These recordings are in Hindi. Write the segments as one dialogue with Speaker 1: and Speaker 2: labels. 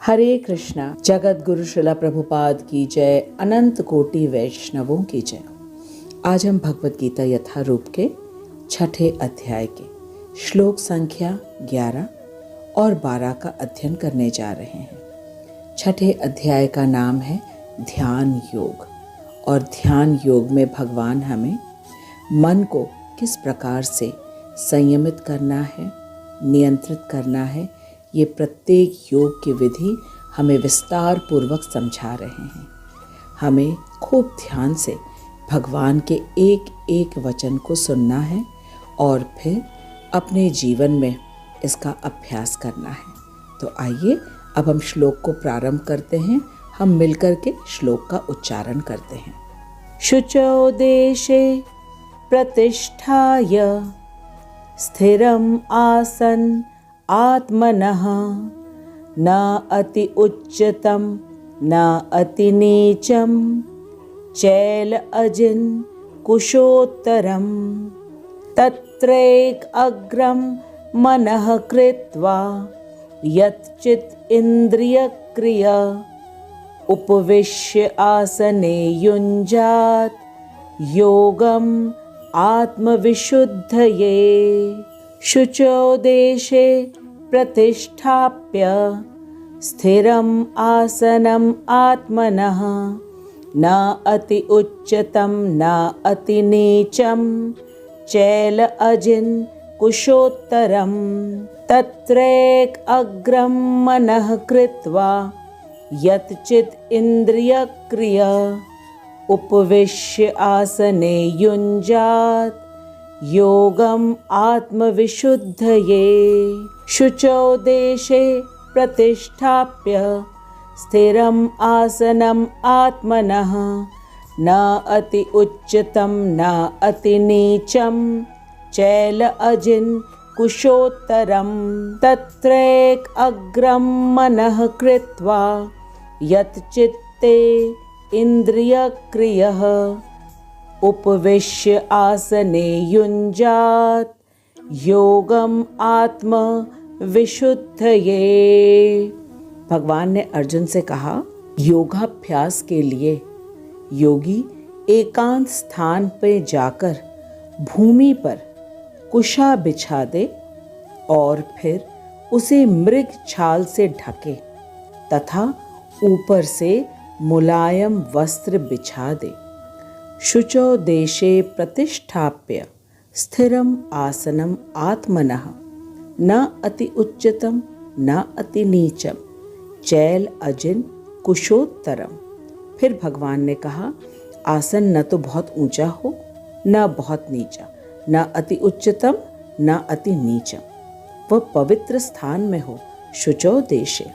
Speaker 1: हरे कृष्णा। जगत गुरु श्रीला प्रभुपाद की जय, अनंत कोटि वैष्णवों की जय। आज हम भगवत गीता यथारूप के 6ठे अध्याय के श्लोक संख्या 11 और 12 का अध्ययन करने जा रहे हैं। 6ठे अध्याय का नाम है ध्यान योग। और ध्यान योग में भगवान हमें मन को किस प्रकार से संयमित करना है, नियंत्रित करना है, ये प्रत्येक योग की विधि हमें विस्तार पूर्वक समझा रहे हैं। हमें खूब ध्यान से भगवान के एक एक वचन को सुनना है और फिर अपने जीवन में इसका अभ्यास करना है। तो आइए अब हम श्लोक को प्रारंभ करते हैं। हम मिलकर के श्लोक का उच्चारण करते हैं। शुचौ देशे प्रतिष्ठाय स्थिरम आसन आत्मनः न अति उच्चतम न अति नीचम चैल अजिन कुशोत्तरम तत्रैक अग्रम मनः कृत्वा यच्चित् इंद्रिय क्रिया उपविश्य आसने युञ्जात् योगम आत्मविशुद्धये। शुचौ देशे प्रतिष्ठाप्य स्थिरम् आसनम् आत्मनः न अति उच्चतम न अति नीचम चैल अजिन कुशोत्तरम तत्रैक अग्रम मनः कृत्वा यच्चित् इंद्रिय क्रिया उपविश्य आसने युञ्जात् योगम आत्मविशुद्धये। शुचौ देशे प्रतिष्ठाप्य स्थिरम् आसनम् आत्मनः न अति उच्चतम न अति नीचम चैल अजिन कुशोत्तरम तत्रैक अग्रम मनः कृत्वा यच्चित्ते इंद्रिय क्रियः उपविश्य आसने युञ्जात् योगम आत्म विशुद्धये। भगवान ने अर्जुन से कहा, योगाभ्यास के लिए योगी एकांत स्थान पे जाकर भूमि पर कुशा बिछा दे और फिर उसे मृग छाल से ढके तथा ऊपर से मुलायम वस्त्र बिछा दे। शुचौ देशे प्रतिष्ठाप्य स्थिरम आसनम आत्मनः न अति उच्चतम न अति नीचम चैल अजिन कुशोत्तरम। फिर भगवान ने कहा, आसन न तो बहुत ऊंचा हो न बहुत नीचा, न अति उच्चतम न अति नीचम, वह पवित्र स्थान में हो। शुचौ देशे,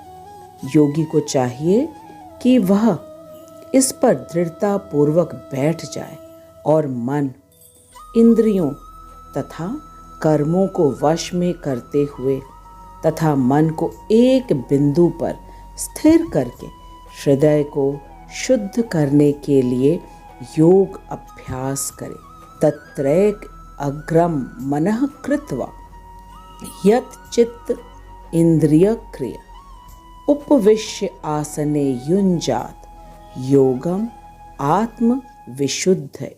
Speaker 1: योगी को चाहिए कि वह इस पर दृढ़ता पूर्वक बैठ जाए और मन, इंद्रियों तथा कर्मों को वश में करते हुए तथा मन को एक बिंदु पर स्थिर करके हृदय को शुद्ध करने के लिए योग अभ्यास करे। तत्रैक अग्रम मनः कृत्वा यच्चित् इंद्रिय क्रिया उपविश्य आसने युञ्जात् योगम आत्म विशुद्धये।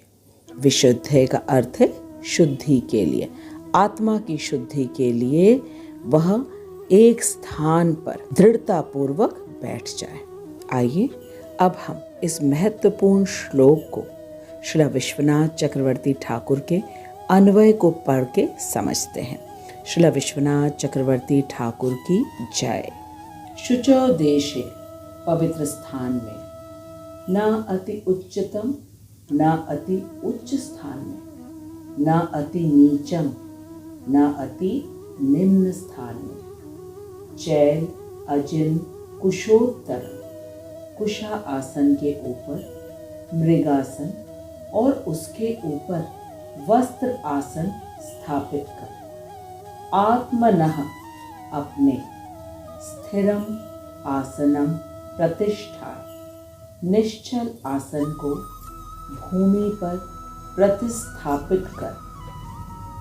Speaker 1: विशुद्धये का अर्थ है शुद्धि के लिए, आत्मा की शुद्धि के लिए वह एक स्थान पर दृढ़ता पूर्वक बैठ जाए। आइए अब हम इस महत्वपूर्ण श्लोक को श्री विश्वनाथ चक्रवर्ती ठाकुर के अन्वय को पढ़ के समझते हैं। श्री विश्वनाथ चक्रवर्ती ठाकुर की जय। शुचौ देशे, पवित्र स्थान में, न अति उच्चतम न अति उच्च स्थान में, न अति नीचम न अति निम्न स्थान में, चैल अजिन कुशोत्तर, कुशा आसन के ऊपर मृगासन और उसके ऊपर वस्त्र आसन स्थापित कर, आत्मनः अपने, स्थिरम आसनम प्रतिष्ठा, निश्चल आसन को भूमि पर प्रतिस्थापित कर,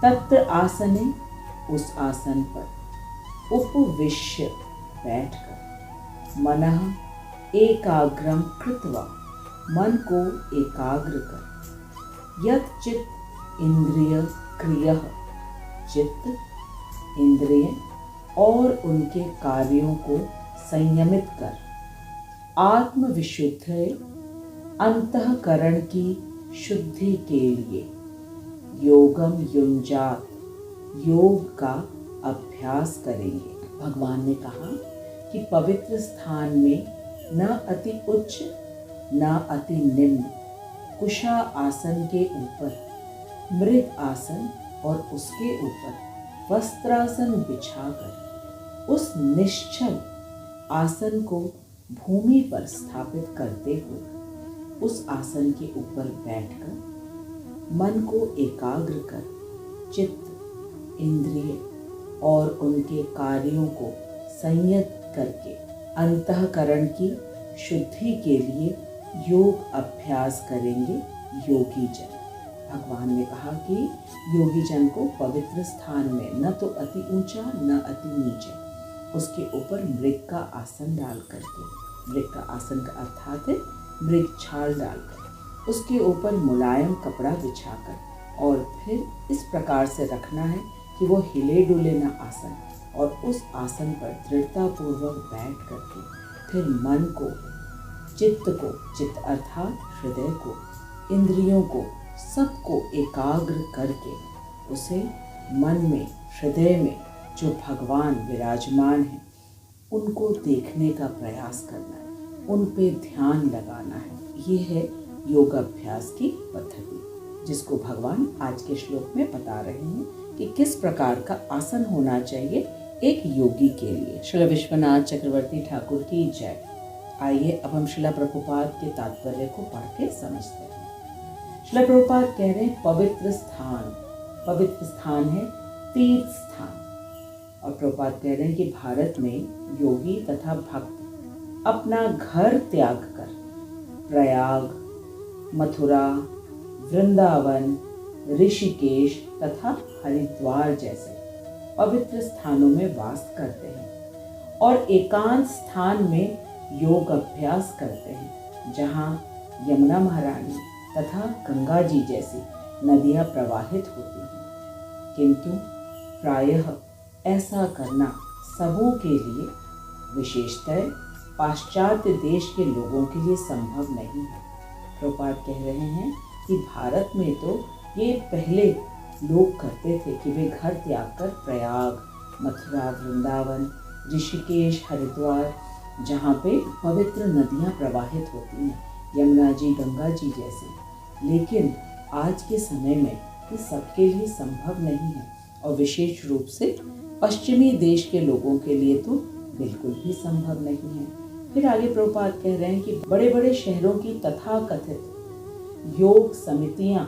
Speaker 1: तत्र आसने, उस आसन पर, उपविश्य बैठकर, मनः एकाग्रम कृत्वा, मन को एकाग्र कर। यत् चित्त इंद्रिय क्रियः, चित्त, इंद्रिय और उनके कार्यों को संयमित कर। आत्मविशुद्ध अंतःकरण की शुद्धि के लिए योगम युञ्जात, योग का अभ्यास करेंगे। भगवान ने कहा कि पवित्र स्थान में न अति उच्च न अति निम्न, कुशा आसन के ऊपर, मृग आसन और उसके ऊपर वस्त्रासन बिछाकर उस निश्चल आसन को भूमि पर स्थापित करते हुए उस आसन के ऊपर बैठकर मन को एकाग्र कर चित्त, इंद्रिय और उनके कार्यों को संयत करके अंतःकरण की शुद्धि के लिए योग अभ्यास करेंगे योगी जन। भगवान ने कहा कि योगी जन को पवित्र स्थान में न तो अति ऊंचा न अति नीचे, उसके ऊपर मृग का आसन डाल करके, मृग का आसन का अर्थात है मृग छाल डालकर, उसके ऊपर मुलायम कपड़ा बिछाकर और फिर इस प्रकार से रखना है कि वो हिले डुले न आसन, और उस आसन पर दृढ़तापूर्वक बैठ करके फिर मन को, चित्त अर्थात हृदय को, इंद्रियों को, सबको एकाग्र करके उसे मन में, हृदय में जो भगवान विराजमान हैं उनको देखने का प्रयास करना है, उन पे ध्यान लगाना है। ये है योगाभ्यास की पद्धति, जिसको भगवान आज के श्लोक में बता रहे हैं कि किस प्रकार का आसन होना चाहिए एक योगी के लिए। श्री विश्वनाथ चक्रवर्ती ठाकुर की जय। आइए अब हम श्रील प्रभुपाद के तात्पर्य को पढ़ के समझते हैं। श्रील प्रभुपाद कह रहे हैं पवित्र स्थान है तीर्थ स्थान, और प्रभुपाद कह रहे हैं कि भारत में योगी तथा भक्त अपना घर त्याग कर प्रयाग, मथुरा, वृंदावन, ऋषिकेश तथा हरिद्वार जैसे पवित्र स्थानों में वास करते हैं और एकांत स्थान में योग अभ्यास करते हैं, जहाँ यमुना महारानी तथा गंगा जी जैसी नदियाँ प्रवाहित होती हैं। किंतु प्रायः ऐसा करना सबों के लिए, विशेषतः पाश्चात्य देश के लोगों के लिए संभव नहीं है। प्रभुपाद कह रहे हैं कि भारत में तो ये पहले लोग करते थे कि वे घर त्याग कर प्रयाग, मथुरा, वृंदावन, ऋषिकेश, हरिद्वार, जहाँ पे पवित्र नदियाँ प्रवाहित होती हैं, यमुना जी, गंगा जी जैसे। लेकिन आज के समय में ये सबके लिए संभव नहीं है, और विशेष रूप से पश्चिमी देश के लोगों के लिए तो बिल्कुल भी संभव नहीं है। फिर आगे प्रभुपाद कह रहे हैं कि बड़े बड़े शहरों की तथाकथित योग समितियां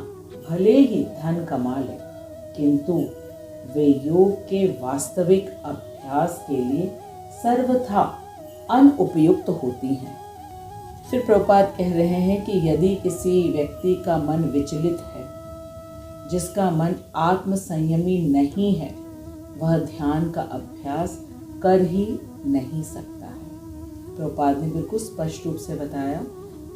Speaker 1: भले ही धन कमा लें, किंतु वे योग के वास्तविक अभ्यास के लिए सर्वथा अनुपयुक्त होती हैं। फिर प्रभुपाद कह रहे हैं कि यदि किसी व्यक्ति का मन विचलित है, जिसका मन आत्म संयमी नहीं है, वह ध्यान का अभ्यास कर ही नहीं सकता है। प्रभुपाद ने बिल्कुल स्पष्ट रूप से बताया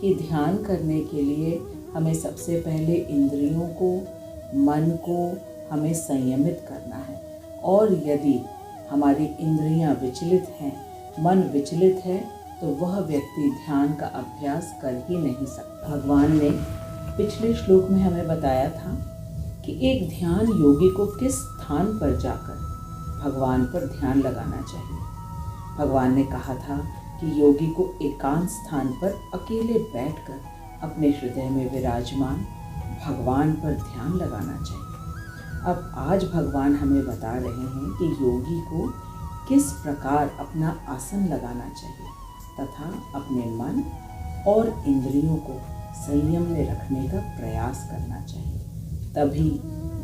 Speaker 1: कि ध्यान करने के लिए हमें सबसे पहले इंद्रियों को, मन को हमें संयमित करना है, और यदि हमारी इंद्रियां विचलित हैं, मन विचलित है, तो वह व्यक्ति ध्यान का अभ्यास कर ही नहीं सकता। भगवान ने पिछले श्लोक में हमें बताया था कि एक ध्यान योगी को किस स्थान पर जाकर भगवान पर ध्यान लगाना चाहिए। भगवान ने कहा था कि योगी को एकांत स्थान पर अकेले बैठकर अपने हृदय में विराजमान भगवान पर ध्यान लगाना चाहिए। अब आज भगवान हमें बता रहे हैं कि योगी को किस प्रकार अपना आसन लगाना चाहिए तथा अपने मन और इंद्रियों को संयम में रखने का प्रयास करना चाहिए, तभी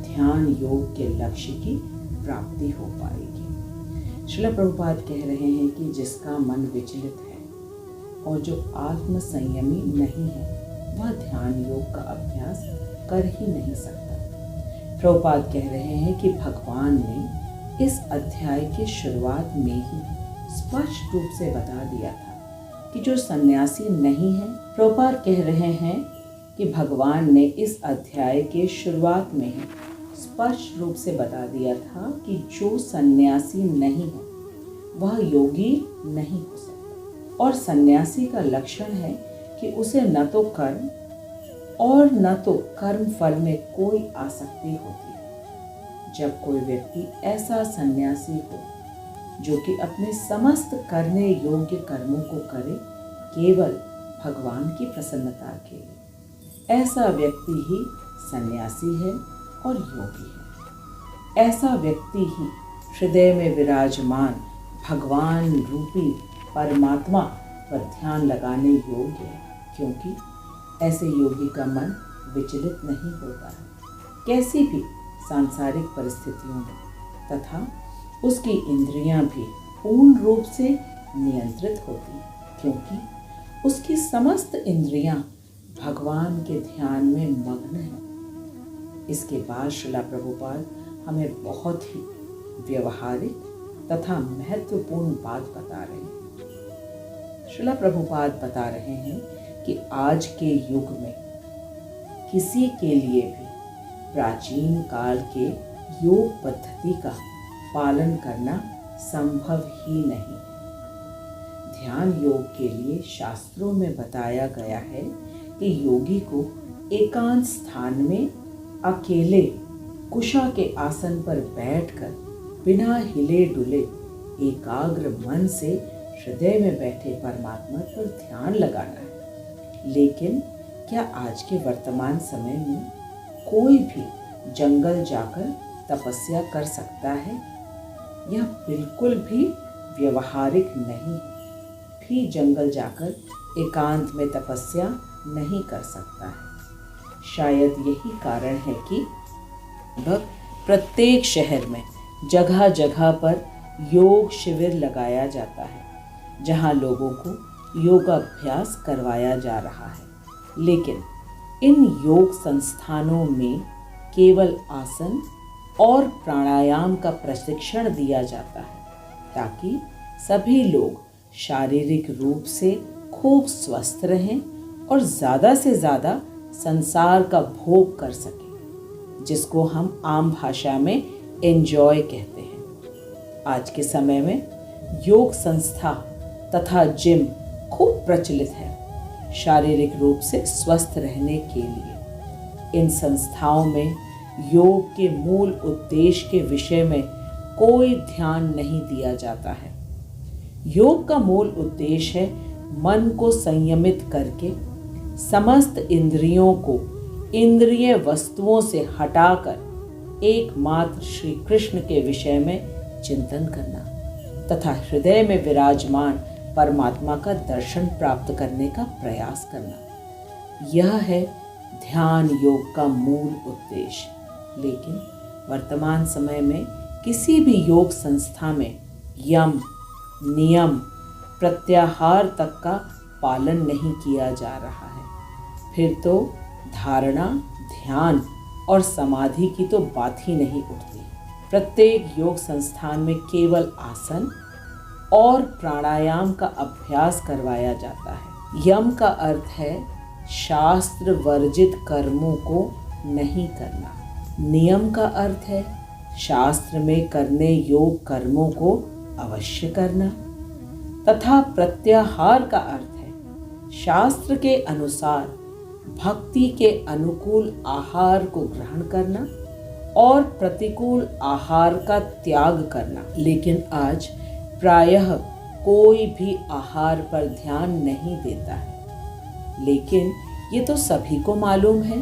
Speaker 1: ध्यान योग के लक्ष्य की प्राप्ति हो पाएगी। श्रील प्रभुपाद कह रहे हैं कि जिसका मन विचलित है और जो आत्म संयमी नहीं है, वह ध्यान योग का अभ्यास कर ही नहीं सकता। प्रभुपाद कह रहे हैं कि भगवान ने इस अध्याय के शुरुआत में ही स्पष्ट रूप से बता दिया था कि जो सन्यासी नहीं है। प्रभुपाद कह रहे हैं कि भगवान ने इस अध्याय के शुरुआत में ही स्पष्ट रूप से बता दिया था कि जो सन्यासी नहीं है वह योगी नहीं हो सकता। और सन्यासी का लक्षण है कि उसे न तो कर्म और न तो कर्म फल में कोई आसक्ति होती है। जब कोई व्यक्ति ऐसा सन्यासी हो जो कि अपने समस्त करने योग्य कर्मों को करे केवल भगवान की प्रसन्नता के लिए, ऐसा व्यक्ति ही सन्यासी है और योगी है। ऐसा व्यक्ति ही हृदय में विराजमान भगवान रूपी परमात्मा पर ध्यान लगाने योग्य है, क्योंकि ऐसे योगी का मन विचलित नहीं होता है कैसी भी सांसारिक परिस्थितियों में, तथा उसकी इंद्रियां भी पूर्ण रूप से नियंत्रित होती हैं, क्योंकि उसकी समस्त इंद्रियां भगवान के ध्यान में मग्न हैं। इसके बाद श्रीला प्रभुपाद हमें बहुत ही व्यवहारिक तथा महत्वपूर्ण बात बता रहे हैं। श्रीला प्रभुपाद बता रहे हैं कि आज के युग में किसी के लिए भी प्राचीन काल के योग पद्धति का पालन करना संभव ही नहीं है। ध्यान योग के लिए शास्त्रों में बताया गया है कि योगी को एकांत स्थान में अकेले कुशा के आसन पर बैठकर बिना हिले डुले एकाग्र मन से हृदय में बैठे परमात्मा पर ध्यान लगाना है। लेकिन क्या आज के वर्तमान समय में कोई भी जंगल जाकर तपस्या कर सकता है? यह बिल्कुल भी व्यवहारिक नहीं है। भी जंगल जाकर एकांत में तपस्या नहीं कर सकता है। शायद यही कारण है कि प्रत्येक शहर में जगह जगह पर योग शिविर लगाया जाता है, जहां लोगों को योगाभ्यास करवाया जा रहा है। लेकिन इन योग संस्थानों में केवल आसन और प्राणायाम का प्रशिक्षण दिया जाता है, ताकि सभी लोग शारीरिक रूप से खूब स्वस्थ रहें और ज़्यादा से ज़्यादा संसार का भोग कर सकें, जिसको हम आम भाषा में एंजॉय कहते हैं। आज के समय में योग संस्था तथा जिम खूब प्रचलित है शारीरिक रूप से स्वस्थ रहने के लिए। इन संस्थाओं में योग के मूल उद्देश्य के विषय में कोई ध्यान नहीं दिया जाता है। योग का मूल उद्देश्य है मन को संयमित करके समस्त इंद्रियों को इंद्रिय वस्तुओं से हटाकर एकमात्र श्री कृष्ण के विषय में चिंतन करना तथा हृदय में विराजमान परमात्मा का दर्शन प्राप्त करने का प्रयास करना। यह है ध्यान योग का मूल उद्देश्य। लेकिन वर्तमान समय में किसी भी योग संस्था में यम, नियम, प्रत्याहार तक का पालन नहीं किया जा रहा है। फिर तो धारणा, ध्यान और समाधि की तो बात ही नहीं उठती। प्रत्येक योग संस्थान में केवल आसन और प्राणायाम का अभ्यास करवाया जाता है। यम का अर्थ है शास्त्र वर्जित कर्मों को नहीं करना। नियम का अर्थ है शास्त्र में करने योग कर्मों को अवश्य करना, तथा प्रत्याहार का अर्थ है शास्त्र के अनुसार भक्ति के अनुकूल आहार को ग्रहण करना और प्रतिकूल आहार का त्याग करना। लेकिन आज प्रायः कोई भी आहार पर ध्यान नहीं देता है। लेकिन ये तो सभी को मालूम है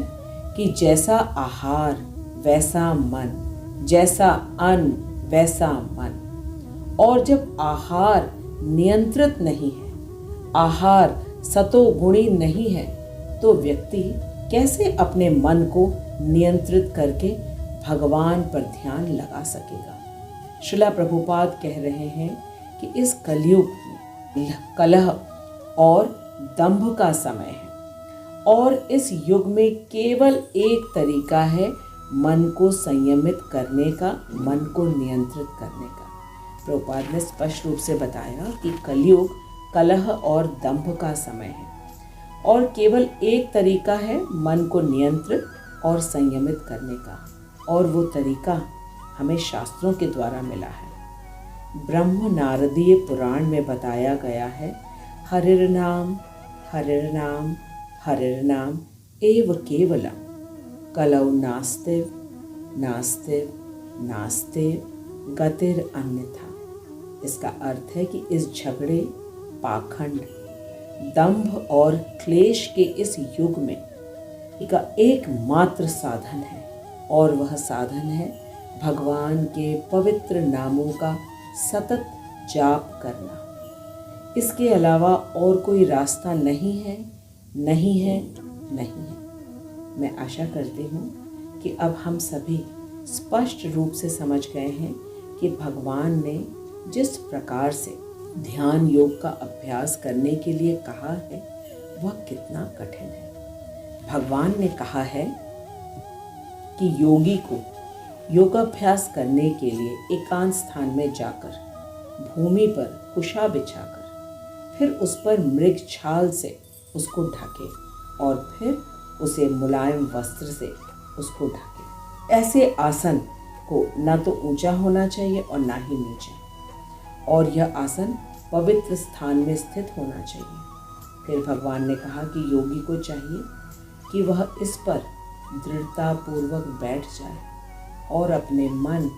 Speaker 1: कि जैसा आहार वैसा मन, जैसा अन्न वैसा मन। और जब आहार नियंत्रित नहीं है, आहार सतोगुणी नहीं है, तो व्यक्ति कैसे अपने मन को नियंत्रित करके भगवान पर ध्यान लगा सकेगा। श्रीला प्रभुपाद कह रहे हैं कि इस कलयुग में कलह और दंभ का समय है और इस युग में केवल एक तरीका है मन को संयमित करने का, मन को नियंत्रित करने का। प्रभुपाद ने स्पष्ट रूप से बताया कि कलयुग कलह और दंभ का समय है और केवल एक तरीका है मन को नियंत्रित और संयमित करने का, और वो तरीका हमें शास्त्रों के द्वारा मिला है। ब्रह्म नारदीय पुराण में बताया गया है, हरिर्नाम हरिर्नाम हरिर्नाम एव केवलम, कलौ नास्तिव नास्तिव नास्तिव गतिर अन्यथा। इसका अर्थ है कि इस झगड़े, पाखंड, दंभ और क्लेश के इस युग में का एकमात्र साधन है, और वह साधन है भगवान के पवित्र नामों का सतत जाप करना। इसके अलावा और कोई रास्ता नहीं है, नहीं है, नहीं है। मैं आशा करती हूँ कि अब हम सभी स्पष्ट रूप से समझ गए हैं कि भगवान ने जिस प्रकार से ध्यान योग का अभ्यास करने के लिए कहा है वह कितना कठिन है। भगवान ने कहा है कि योगी को योगाभ्यास करने के लिए एकांत स्थान में जाकर भूमि पर कुशा बिछाकर फिर उस पर मृग छाल से उसको ढके और फिर उसे मुलायम वस्त्र से उसको ढके। ऐसे आसन को न तो ऊंचा होना चाहिए और ना ही नीचे, और यह आसन पवित्र स्थान में स्थित होना चाहिए। फिर भगवान ने कहा कि योगी को चाहिए कि वह इस पर दृढ़तापूर्वक बैठ जाए और अपने मन,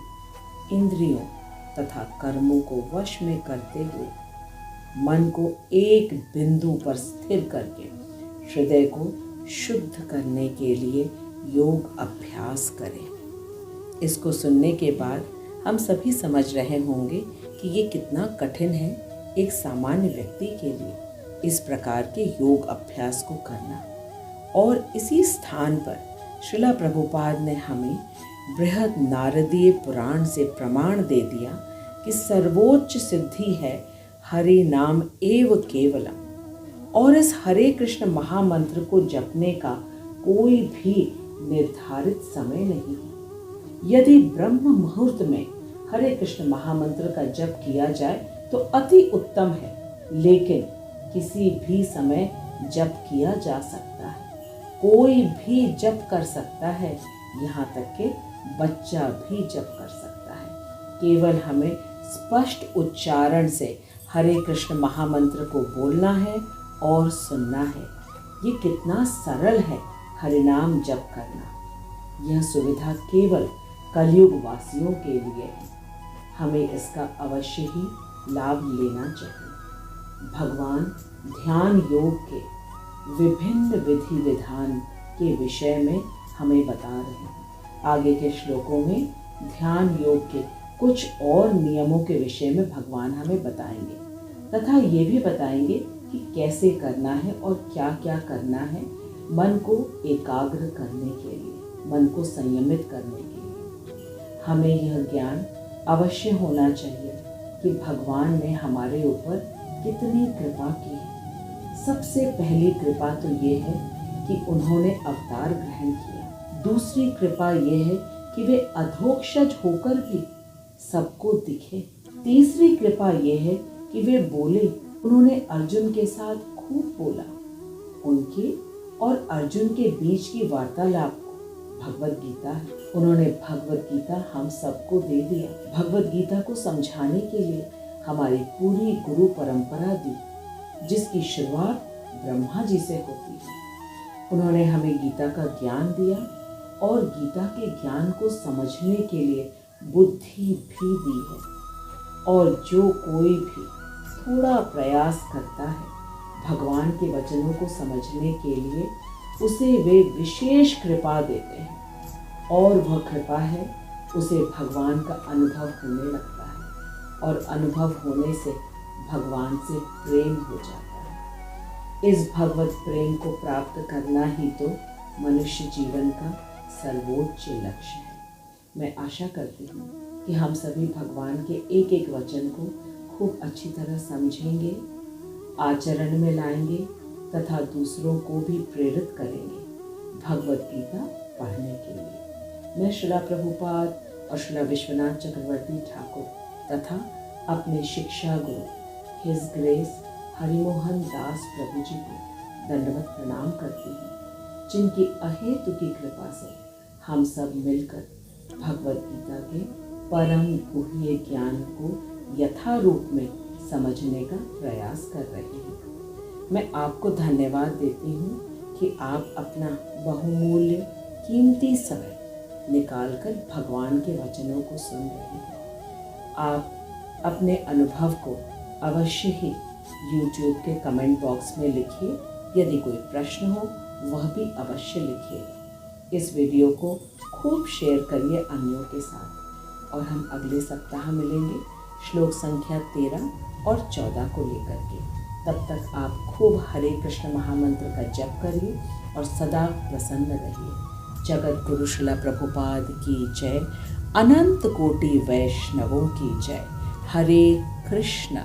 Speaker 1: इंद्रियों तथा कर्मों को वश में करते हुए मन को एक बिंदु पर स्थिर करके हृदय को शुद्ध करने के लिए योग अभ्यास करें। इसको सुनने के बाद हम सभी समझ रहे होंगे कि ये कितना कठिन है एक सामान्य व्यक्ति के लिए इस प्रकार के योग अभ्यास को करना। और इसी स्थान पर श्रीला प्रभुपाद ने हमें बृहद नारदीय पुराण से प्रमाण दे दिया कि सर्वोच्च सिद्धि है हरि नाम एव केवलम, और इस हरे कृष्ण महामंत्र को जपने का कोई भी निर्धारित समय नहीं है। यदि ब्रह्म मुहूर्त में हरे कृष्ण महामंत्र का जप किया जाए तो अति उत्तम है, लेकिन किसी भी समय जप किया जा सकता है। कोई भी जप कर सकता है, यहाँ तक कि बच्चा भी जप कर सकता है। केवल हमें स्पष्ट उच्चारण से हरे कृष्ण महामंत्र को बोलना है और सुनना है। ये कितना सरल है हरिनाम जप करना। यह सुविधा केवल कलयुग वासियों के लिए है। हमें इसका अवश्य ही लाभ लेना चाहिए। भगवान ध्यान योग के विभिन्न विधि विधान के विषय में हमें बता रहे हैं। आगे के श्लोकों में ध्यान योग के कुछ और नियमों के विषय में भगवान हमें बताएंगे तथा ये भी बताएंगे कि कैसे करना है और क्या क्या करना है मन को एकाग्र करने के लिए, मन को संयमित करने के लिए। हमें यह ज्ञान अवश्य होना चाहिए कि भगवान ने हमारे ऊपर कितनी कृपा की है। सबसे पहली कृपा तो ये है कि उन्होंने अवतार ग्रहण किया। दूसरी कृपा ये है कि वे अधोक्षज होकर भी सबको दिखे। तीसरी कृपा ये है कि वे बोले। उन्होंने अर्जुन के साथ खूब बोला। उनके और अर्जुन के बीच की वार्तालाप भगवत गीता है। उन्होंने भगवत गीता हम सबको दे दिया। भगवत गीता को समझाने के लिए हमारी पूरी गुरु परंपरा दी, जिसकी शुरुआत ब्रह्मा जी से होती है। उन्होंने हमें गीता का ज्ञान दिया और गीता के ज्ञान को समझने के लिए बुद्धि भी दी है। और जो कोई भी थोड़ा प्रयास करता है भगवान के वचनों को समझने के लिए, उसे वे विशेष कृपा देते हैं, और वह कृपा है उसे भगवान का अनुभव होने लगता है, और अनुभव होने से भगवान से प्रेम हो जाता है। इस भगवत प्रेम को प्राप्त करना ही तो मनुष्य जीवन का सर्वोच्च लक्ष्य है। मैं आशा करती हूँ कि हम सभी भगवान के एक एक वचन को खूब अच्छी तरह समझेंगे, आचरण में लाएंगे तथा दूसरों को भी प्रेरित करेंगे भगवत गीता पढ़ने के लिए। मैं श्रीला प्रभुपाद और श्रीला विश्वनाथ चक्रवर्ती ठाकुर तथा अपने शिक्षा गुरु हिज ग्रेस हरिमोहन दास प्रभु जी को दंडवत प्रणाम करती हूँ, जिनकी अहेतु की कृपा से हम सब मिलकर भगवत गीता के परम गुह्य ज्ञान को यथारूप में समझने का प्रयास कर रहे हैं। मैं आपको धन्यवाद देती हूँ कि आप अपना बहुमूल्य कीमती समय निकालकर भगवान के वचनों को सुन रहे हैं। आप अपने अनुभव को अवश्य ही YouTube के कमेंट बॉक्स में लिखिए। यदि कोई प्रश्न हो वह भी अवश्य लिखिएगा। इस वीडियो को खूब शेयर करिए अन्यों के साथ, और हम अगले सप्ताह मिलेंगे श्लोक संख्या 13 और 14 को लेकर के। तब तक आप खूब हरे कृष्ण महामंत्र का जप करिए और सदा प्रसन्न रहिए। जगत गुरु श्रील प्रभुपाद की जय। अनंत कोटि वैष्णवों की जय। हरे कृष्ण।